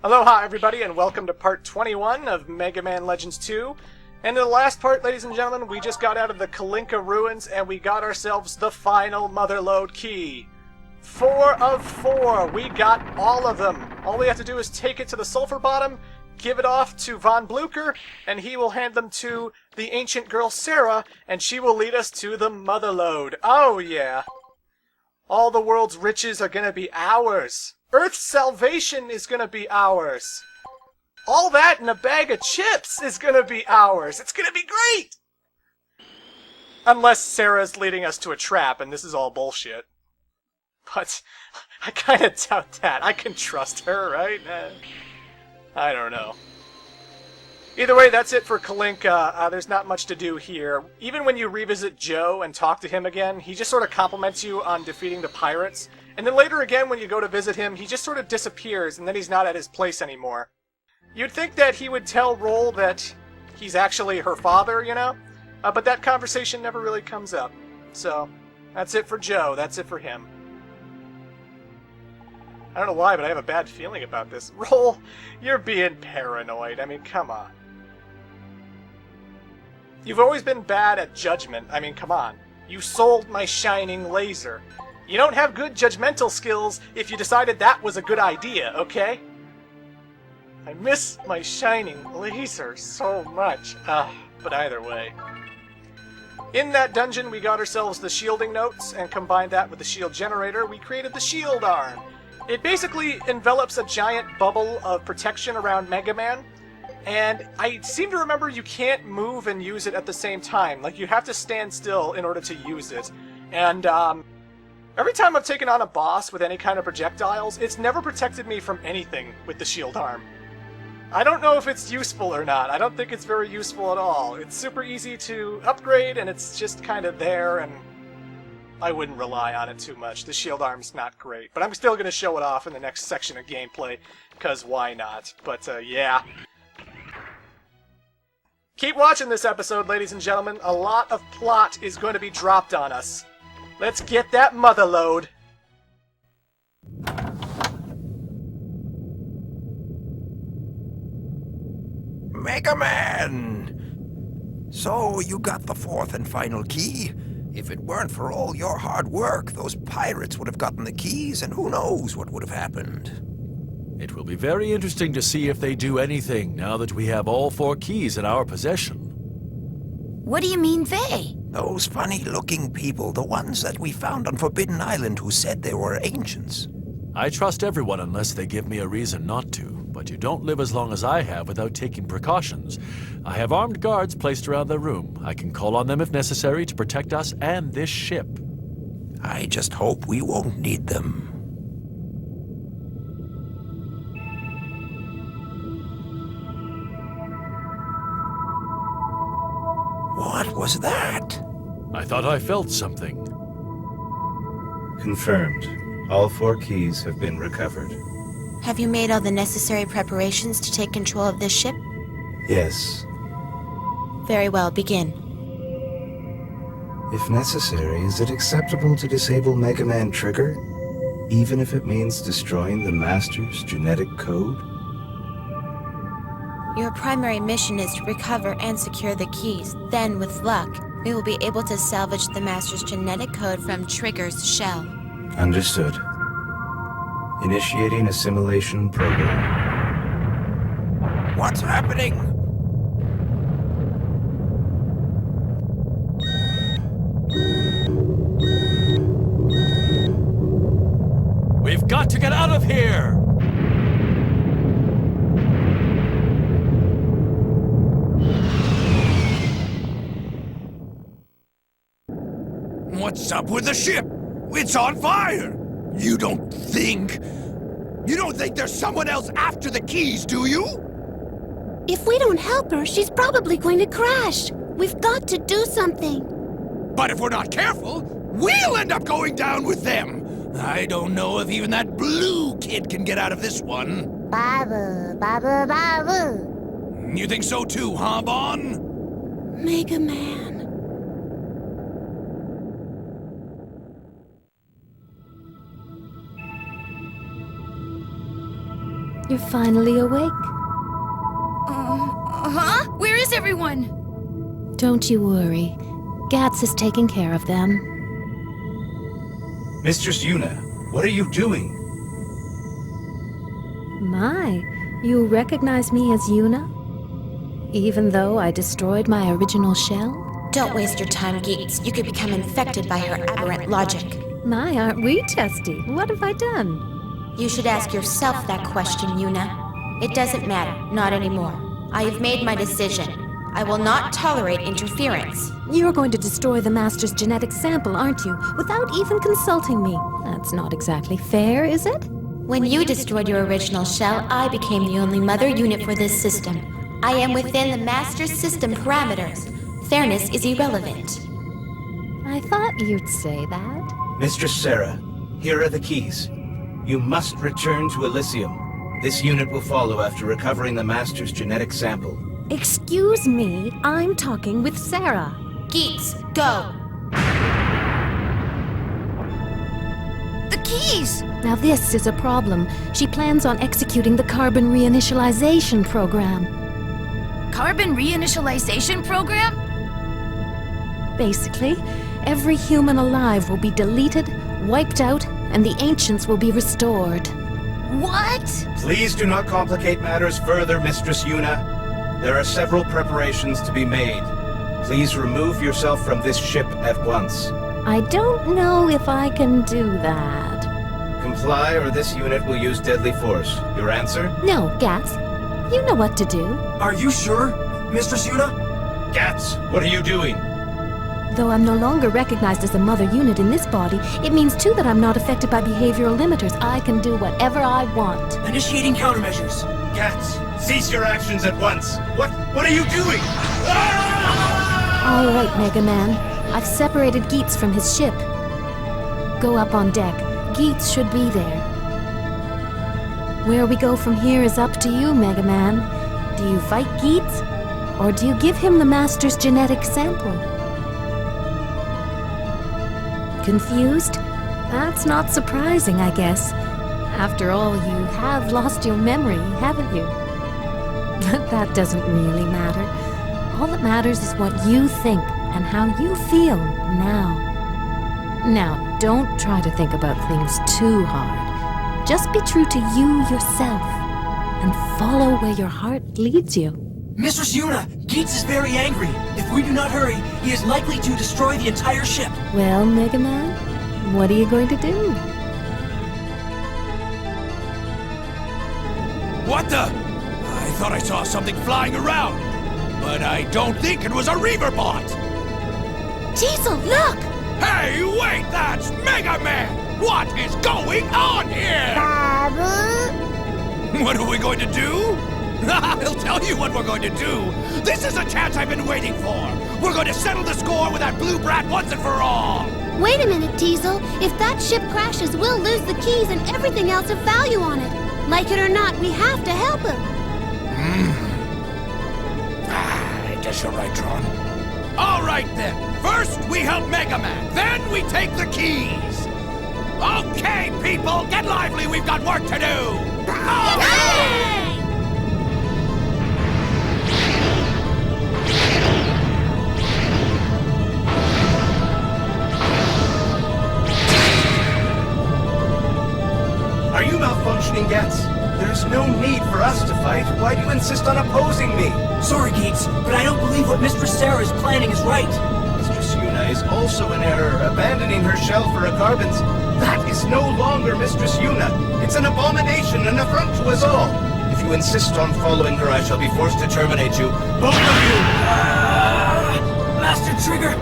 Aloha everybody and welcome to part 21 of Mega Man Legends 2. And in the last part, ladies and gentlemen, we just got out of the Kalinka ruins and we got ourselves the final Mother Lode key. 4 of 4! We got all of them! All we have to do is take it to the sulfur bottom, give it off to Von Blucher, and he will hand them to the ancient girl Sarah, and she will lead us to the Mother Lode. Oh yeah! All the world's riches are gonna be ours! Earth's salvation is gonna be ours! All that in a bag of chips is gonna be ours! It's gonna be great! Unless Sarah's leading us to a trap and this is all bullshit. But I kinda doubt that. I can trust her, right? I don't know. Either way, that's it for Kalinka. There's not much to do here. Even when you revisit Joe and talk to him again, he just sort of compliments you on defeating the pirates. And then later again, when you go to visit him, he just sort of disappears, and then he's not at his place anymore. You'd think that he would tell Roll that he's actually her father, you know? But that conversation never really comes up. So, that's it for Joe. That's it for him. I don't know why, but I have a bad feeling about this. Roll, you're being paranoid. I mean, come on. You've always been bad at judgment. I mean, come on. You sold my shining laser. You don't have good judgmental skills if you decided that was a good idea, okay? I miss my shining laser so much. But either way. In that dungeon, we got ourselves the shielding notes, and combined that with the shield generator, we created the shield arm. It basically envelops a giant bubble of protection around Mega Man, and I seem to remember you can't move and use it at the same time. Like, you have to stand still in order to use it. And, every time I've taken on a boss with any kind of projectiles, it's never protected me from anything with the shield arm. I don't know if it's useful or not. I don't think it's very useful at all. It's super easy to upgrade, and it's just kind of there, and I wouldn't rely on it too much. The shield arm's not great, but I'm still going to show it off in the next section of gameplay, because why not? But, yeah. Keep watching this episode, ladies and gentlemen. A lot of plot is going to be dropped on us. Let's get that Mother Lode. Mega Man! So, you got the fourth and final key? If it weren't for all your hard work, those pirates would have gotten the keys, and who knows what would have happened. It will be very interesting to see if they do anything now that we have all 4 keys in our possession. What do you mean, they? Those funny-looking people, the ones that we found on Forbidden Island who said they were ancients. I trust everyone unless they give me a reason not to, but you don't live as long as I have without taking precautions. I have armed guards placed around the room. I can call on them if necessary to protect us and this ship. I just hope we won't need them. What was that? I thought I felt something. Confirmed. All 4 keys have been recovered. Have you made all the necessary preparations to take control of this ship? Yes. Very well, begin. If necessary, is it acceptable to disable Mega Man Trigger? Even if it means destroying the Master's genetic code? Your primary mission is to recover and secure the keys. Then, with luck, we will be able to salvage the Master's genetic code from Trigger's shell. Understood. Initiating assimilation program. What's happening? We've got to get out of here! What's up with the ship? It's on fire! You don't think there's someone else after the keys, do you? If we don't help her, she's probably going to crash. We've got to do something. But if we're not careful, we'll end up going down with them. I don't know if even that blue kid can get out of this one. Babu, babu, babu. You think so too, huh, Bon? Mega Man. You're finally awake. Huh? Where is everyone? Don't you worry. Gats is taking care of them. Mistress Yuna, what are you doing? My, you recognize me as Yuna? Even though I destroyed my original shell? Don't waste your time, Geeks. You could become infected by her aberrant logic. My, aren't we testy? What have I done? You should ask yourself that question, Yuna. It doesn't matter, not anymore. I have made my decision. I will not tolerate interference. You're going to destroy the Master's genetic sample, aren't you? Without even consulting me. That's not exactly fair, is it? When you destroyed your original shell, I became the only mother unit for this system. I am within the Master's system parameters. Fairness is irrelevant. I thought you'd say that. Mistress Sarah, here are the keys. You must return to Elysium. This unit will follow after recovering the Master's genetic sample. Excuse me, I'm talking with Sarah. Geeks, go! The keys! Now this is a problem. She plans on executing the carbon reinitialization program. Carbon reinitialization program? Basically, every human alive will be deleted, wiped out, and the ancients will be restored. What? Please do not complicate matters further, Mistress Yuna. There are several preparations to be made. Please remove yourself from this ship at once. I don't know if I can do that. Comply or this unit will use deadly force. Your answer? No, Gats. You know what to do. Are you sure, Mistress Yuna? Gats, what are you doing? Though I'm no longer recognized as a mother unit in this body, it means too that I'm not affected by behavioral limiters. I can do whatever I want. Initiating countermeasures. Gats, cease your actions at once. What are you doing? All right, Mega Man. I've separated Geets from his ship. Go up on deck. Geets should be there. Where we go from here is up to you, Mega Man. Do you fight Geets? Or do you give him the Master's genetic sample? Confused? That's not surprising, I guess. After all, you have lost your memory, haven't you? But that doesn't really matter. All that matters is what you think and how you feel now. Now, don't try to think about things too hard. Just be true to you yourself and follow where your heart leads you. Mistress Yuna, Geets is very angry. If we do not hurry, he is likely to destroy the entire ship. Well, Mega Man, what are you going to do? What the? I thought I saw something flying around, but I don't think it was a Reaver bot. Diesel, look! Hey, wait, that's Mega Man! What is going on here? What are we going to do? I'll tell you what we're going to do. This is a chance I've been waiting for. We're going to settle the score with that blue brat once and for all. Wait a minute, Diesel. If that ship crashes, we'll lose the keys and everything else of value on it. Like it or not, we have to help him. I guess you're right, Tron. All right, then. First, we help Mega Man. Then we take the keys. Okay, people, get lively. We've got work to do. Yay! Are you malfunctioning, Gats? There's no need for us to fight. Why do you insist on opposing me? Sorry, Geets, but I don't believe what Mistress Sarah is planning is right. Mistress Yuna is also in error, abandoning her shell for a carbons. That is no longer Mistress Yuna. It's an abomination, an affront to us all. If you insist on following her, I shall be forced to terminate you. Both of you! Master Trigger,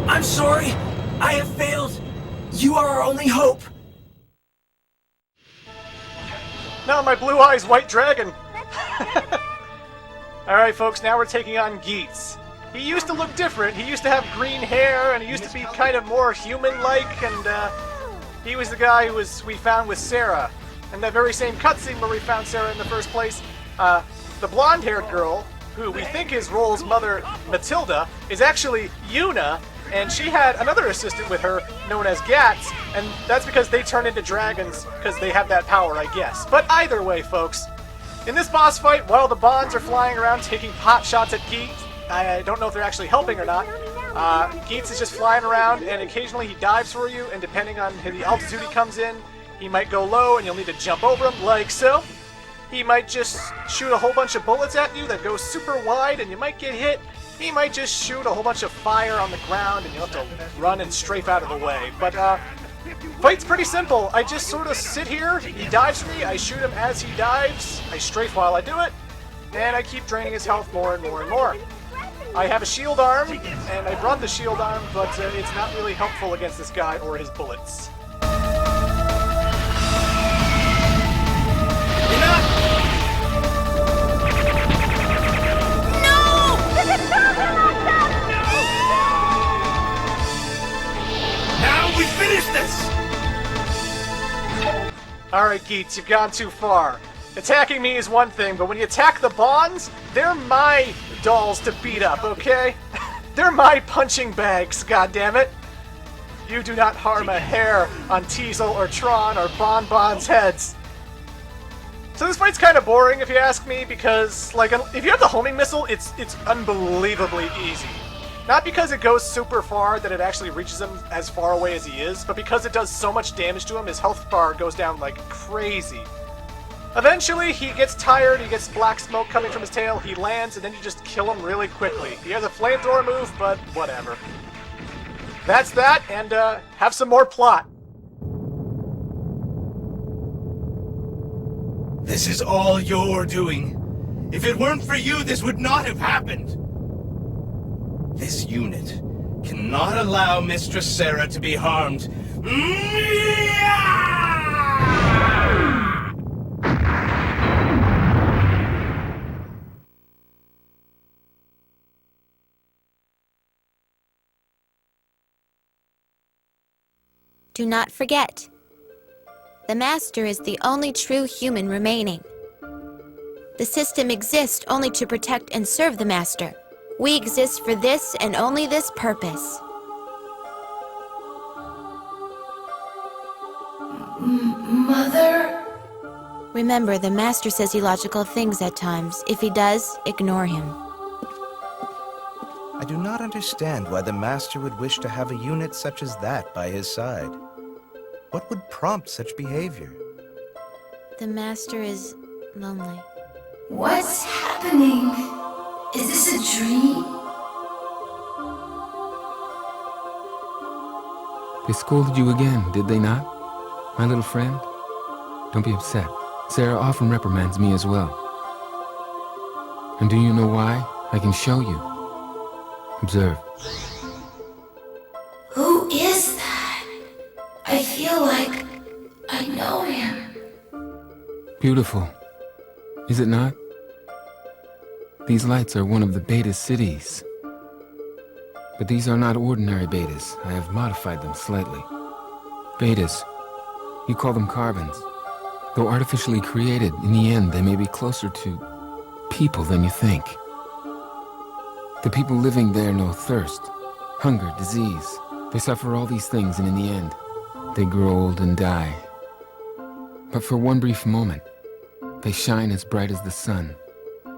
I'm sorry. I have failed. You are our only hope. Now my blue eyes white dragon! Alright folks, now we're taking on Geets. He used to look different. He used to have green hair and he used to be kind of more human-like, and he was the guy who we found with Sarah. And that very same cutscene where we found Sarah in the first place, the blonde-haired girl, who we think is Roll's mother, Matilda, is actually Yuna, and she had another assistant with her known as Gats, and that's because they turn into dragons because they have that power, I guess. But either way, folks, In this boss fight, while the bonds are flying around taking pot shots at Geet, I don't know if they're actually helping or not, Geets is just flying around, and occasionally he dives for you, and depending on the altitude he comes in, he might go low and you'll need to jump over him, like so. He might just shoot a whole bunch of bullets at you that go super wide and you might get hit. He might just shoot a whole bunch of fire on the ground and you'll have to run and strafe out of the way. But fight's pretty simple. I just sort of sit here, he dives for me, I shoot him as he dives, I strafe while I do it, and I keep draining his health more and more and more. I have a shield arm, and I brought the shield arm, but it's not really helpful against this guy or his bullets. Now we finish this! Alright, Geets, you've gone too far. Attacking me is one thing, but when you attack the bonds, they're my dolls to beat up, okay? They're my punching bags, goddammit. You do not harm a hair on Teasel or Tron or Bonbon's heads. So this fight's kind of boring if you ask me, because like if you have the homing missile, it's unbelievably easy. Not because it goes super far that it actually reaches him as far away as he is, but because it does so much damage to him, his health bar goes down like crazy. Eventually, he gets tired, he gets black smoke coming from his tail, he lands, and then you just kill him really quickly. He has a flamethrower move, but whatever. That's that, and have some more plot. This is all your doing. If it weren't for you, this would not have happened. This unit cannot allow Mistress Sarah to be harmed. Do not forget, the Master is the only true human remaining. The system exists only to protect and serve the Master. We exist for this and only this purpose. Mother? Remember, the Master says illogical things at times. If he does, ignore him. I do not understand why the Master would wish to have a unit such as that by his side. What would prompt such behavior? The Master is lonely. What's happening? Is this a dream? They scolded you again, did they not? My little friend? Don't be upset. Sarah often reprimands me as well. And do you know why? I can show you. Observe. Who is that? I feel like I know him. Beautiful. Is it not? These lights are one of the beta cities. But these are not ordinary betas. I have modified them slightly. Betas. You call them carbons. Though artificially created, in the end they may be closer to people than you think. The people living there know thirst, hunger, disease. They suffer all these things, and in the end, they grow old and die. But for one brief moment, they shine as bright as the sun.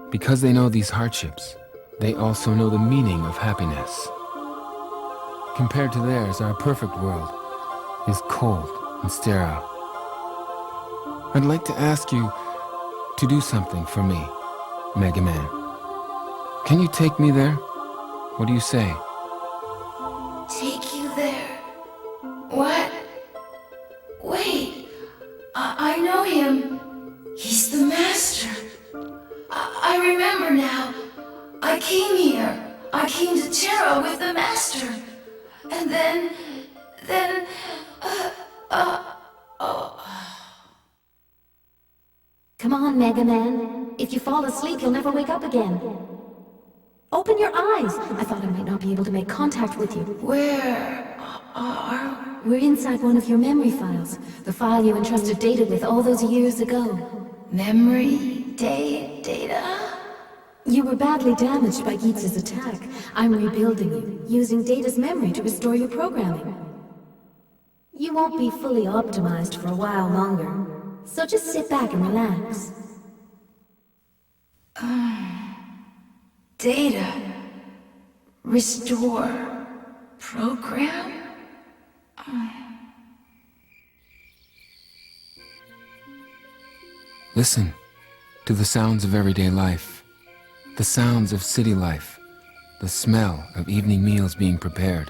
Because they know these hardships, they also know the meaning of happiness. Compared to theirs, our perfect world is cold and sterile. I'd like to ask you to do something for me, Mega Man. Can you take me there? What do you say? Take you there? What? Wait, I know him. He's the Master. I remember now. I came here. I came to Terra with the Master. And then... Come on, Mega Man. If you fall asleep, you'll never wake up again. Open your eyes! I thought I might not be able to make contact with you. Where are... We're inside one of your memory files. The file you entrusted Data with all those years ago. Memory? Data? You were badly damaged by Geets' attack. I'm rebuilding you, using Data's memory to restore your programming. You won't be fully optimized for a while longer, so just sit back and relax. Data. Restore. Program? Listen to the sounds of everyday life, the sounds of city life, the smell of evening meals being prepared.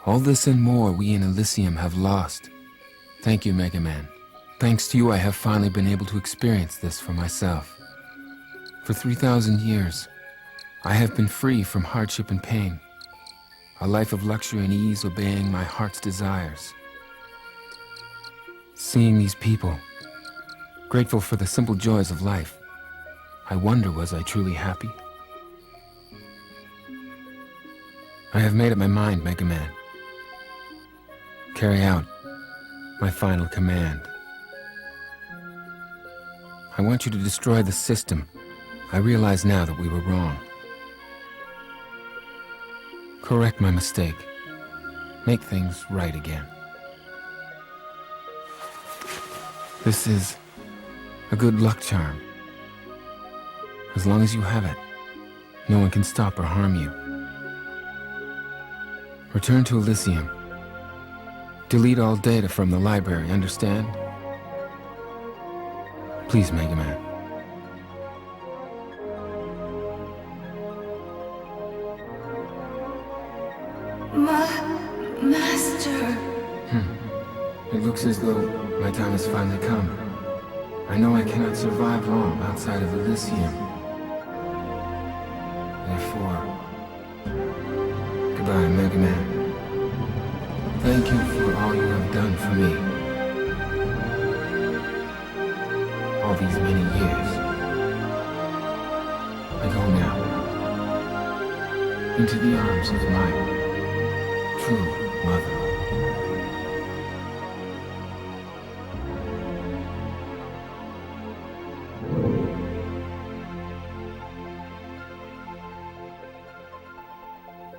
All this and more we in Elysium have lost. Thank you, Mega Man. Thanks to you, I have finally been able to experience this for myself. For 3,000 years, I have been free from hardship and pain, a life of luxury and ease obeying my heart's desires. Seeing these people, grateful for the simple joys of life, I wonder, was I truly happy? I have made up my mind, Mega Man. Carry out my final command. I want you to destroy the system. I realize now that we were wrong. Correct my mistake. Make things right again. This is a good luck charm. As long as you have it, no one can stop or harm you. Return to Elysium. Delete all data from the library, understand? Please, Mega Man. Master. It looks as though my time has finally come. I know I cannot survive long outside of Elysium. Therefore, goodbye, Mega Man. Thank you for all you have done for me. All these many years. I go now. Into the arms of my true mother.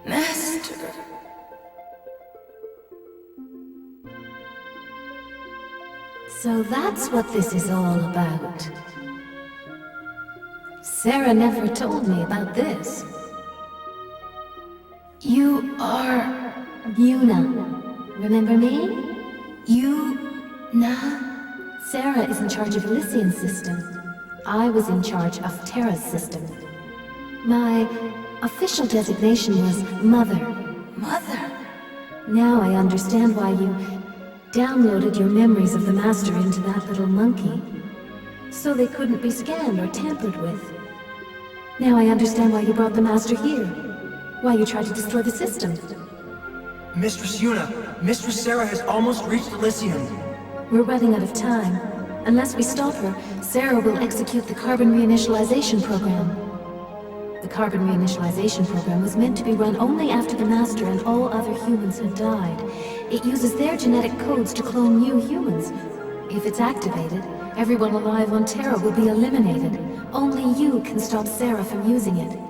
Master. So that's what this is all about. Sarah never told me about this. You are... Yuna. Remember me? Yuna? Sarah is in charge of Elysian system. I was in charge of Terra's system. My official designation was Mother. Mother? Now I understand why you downloaded your memories of the Master into that little monkey, so they couldn't be scanned or tampered with. Now I understand why you brought the Master here, why you tried to destroy the system. Mistress Yuna, Mistress Sarah has almost reached Elysium. We're running out of time. Unless we stop her, Sarah will execute the carbon reinitialization program. The carbon reinitialization program was meant to be run only after the Master and all other humans had died. It uses their genetic codes to clone new humans. If it's activated, everyone alive on Terra will be eliminated. Only you can stop Sarah from using it.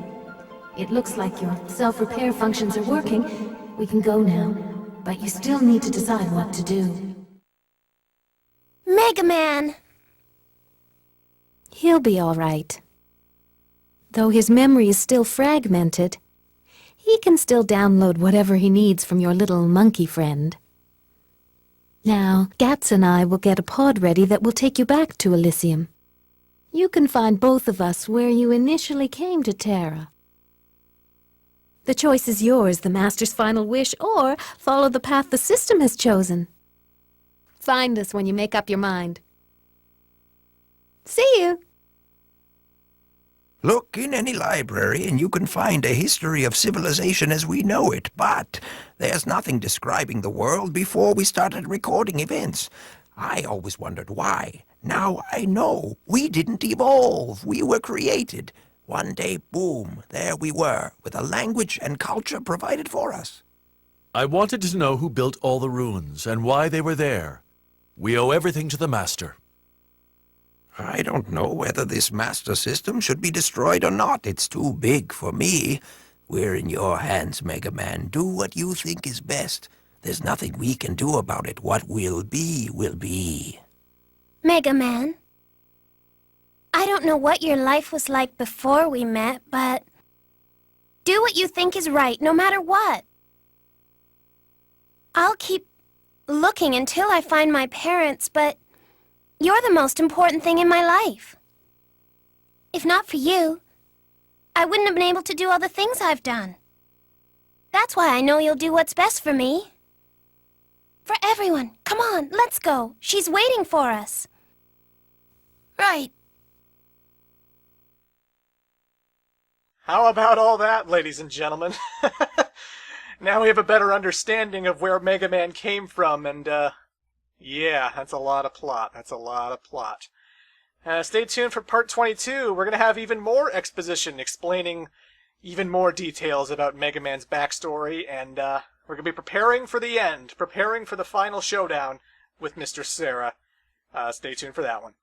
It looks like your self-repair functions are working. We can go now, but you still need to decide what to do. Mega Man! He'll be all right. Though his memory is still fragmented, he can still download whatever he needs from your little monkey friend. Now, Gats and I will get a pod ready that will take you back to Elysium. You can find both of us where you initially came to Terra. The choice is yours, the Master's final wish, or follow the path the system has chosen. Find us when you make up your mind. See you! Look in any library and you can find a history of civilization as we know it, but there's nothing describing the world before we started recording events. I always wondered why. Now I know. We didn't evolve. We were created. One day, boom, there we were, with a language and culture provided for us. I wanted to know who built all the ruins and why they were there. We owe everything to the Master. I don't know whether this master system should be destroyed or not. It's too big for me. We're in your hands, Mega Man. Do what you think is best. There's nothing we can do about it. What will be, will be. Mega Man? I don't know what your life was like before we met, but Do what you think is right, no matter what. I'll keep looking until I find my parents, but you're the most important thing in my life. If not for you, I wouldn't have been able to do all the things I've done. That's why I know you'll do what's best for me. For everyone. Come on, let's go. She's waiting for us. Right. How about all that, ladies and gentlemen? Now we have a better understanding of where Mega Man came from, and, yeah, that's a lot of plot. That's a lot of plot. Stay tuned for part 22. We're going to have even more exposition explaining even more details about Mega Man's backstory, and we're going to be preparing for the end, preparing for the final showdown with Mr. Sarah. Stay tuned for that one.